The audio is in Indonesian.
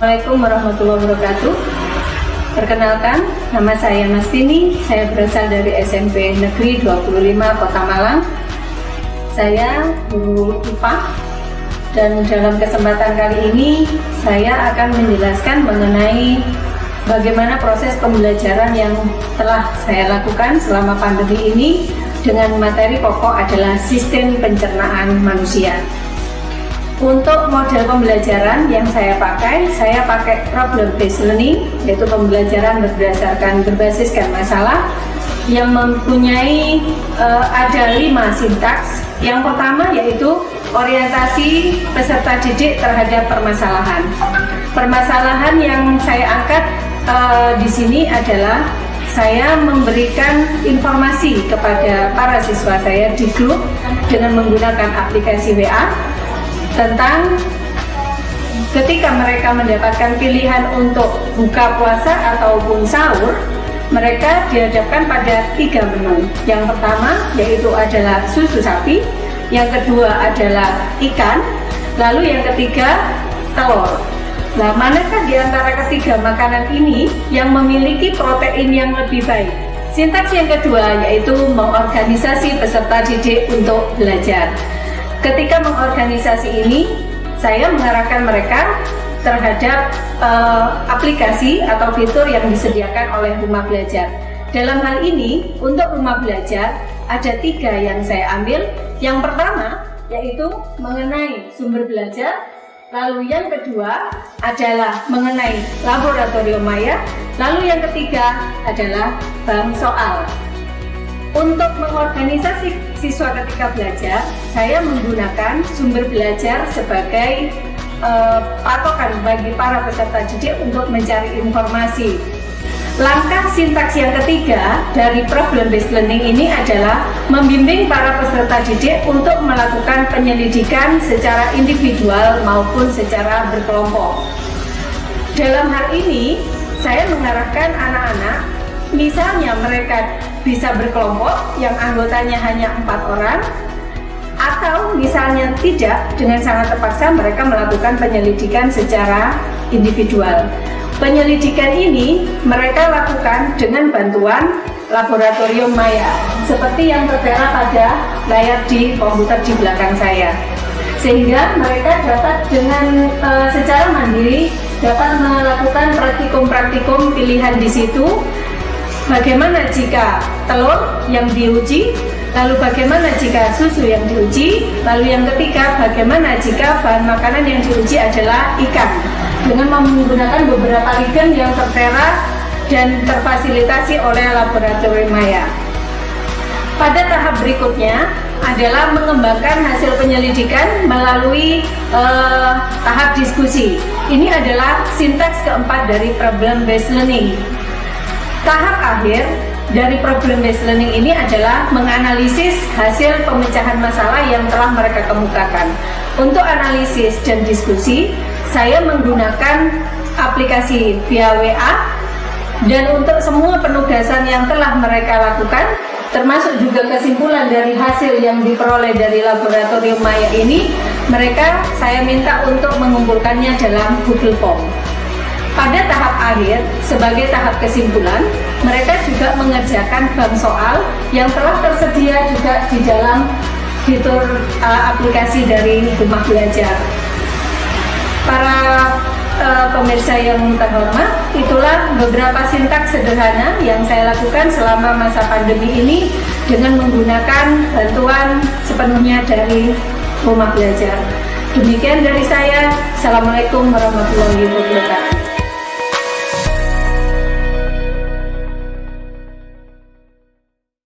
Assalamualaikum warahmatullahi wabarakatuh. Perkenalkan, nama saya Mastini. Saya berasal dari SMP Negeri 25 Kota Malang. Saya guru IPA dan dalam kesempatan kali ini saya akan menjelaskan mengenai bagaimana proses pembelajaran yang telah saya lakukan selama pandemi ini dengan materi pokok adalah sistem pencernaan manusia. Untuk model pembelajaran yang saya pakai problem based learning, yaitu pembelajaran berbasiskan masalah yang mempunyai ada 5 sintaks. Yang pertama yaitu orientasi peserta didik terhadap permasalahan. Permasalahan yang saya angkat di sini adalah saya memberikan informasi kepada para siswa saya di grup dengan menggunakan aplikasi WA tentang ketika mereka mendapatkan pilihan untuk buka puasa ataupun sahur, mereka dihadapkan pada 3 menu. Yang pertama yaitu adalah susu sapi, yang kedua adalah ikan, lalu yang ketiga telur. Nah, manakah di antara ketiga makanan ini yang memiliki protein yang lebih baik? Sintaks yang kedua yaitu mengorganisasi peserta didik untuk belajar. Ketika mengorganisasi ini, saya mengarahkan mereka terhadap aplikasi atau fitur yang disediakan oleh rumah belajar. Dalam hal ini, untuk rumah belajar ada 3 yang saya ambil. Yang pertama yaitu mengenai sumber belajar, lalu yang kedua adalah mengenai laboratorium maya, lalu yang ketiga adalah bank soal. Untuk mengorganisasi siswa ketika belajar, saya menggunakan sumber belajar sebagai patokan bagi para peserta didik untuk mencari informasi. Langkah sintaks yang ketiga dari problem based learning ini adalah membimbing para peserta didik untuk melakukan penyelidikan secara individual maupun secara berkelompok. Dalam hal ini, saya mengarahkan anak-anak, misalnya mereka bisa berkelompok yang anggotanya hanya 4 orang, atau misalnya tidak, dengan sangat terpaksa mereka melakukan penyelidikan secara individual. Penyelidikan ini mereka lakukan dengan bantuan laboratorium maya, seperti yang tertera pada layar di komputer di belakang saya, sehingga mereka dapat dengan secara mandiri dapat melakukan praktikum-praktikum pilihan di situ. Bagaimana jika telur yang diuji, lalu bagaimana jika susu yang diuji, lalu yang ketiga bagaimana jika bahan makanan yang diuji adalah ikan, dengan menggunakan beberapa regen yang tertera dan terfasilitasi oleh laboratorium maya. Pada tahap berikutnya adalah mengembangkan hasil penyelidikan melalui tahap diskusi. Ini adalah sintaks keempat dari problem based learning. Tahap akhir dari problem based learning ini adalah menganalisis hasil pemecahan masalah yang telah mereka kemukakan. Untuk analisis dan diskusi, saya menggunakan aplikasi via WA, dan untuk semua penugasan yang telah mereka lakukan, termasuk juga kesimpulan dari hasil yang diperoleh dari laboratorium maya ini, saya minta untuk mengumpulkannya dalam Google Form. Pada tahap akhir, sebagai tahap kesimpulan, mereka juga mengerjakan bank soal yang telah tersedia juga di dalam fitur aplikasi dari rumah belajar. Para pemirsa yang terhormat, itulah beberapa sintaks sederhana yang saya lakukan selama masa pandemi ini dengan menggunakan bantuan sepenuhnya dari rumah belajar. Demikian dari saya. Assalamualaikum warahmatullahi wabarakatuh.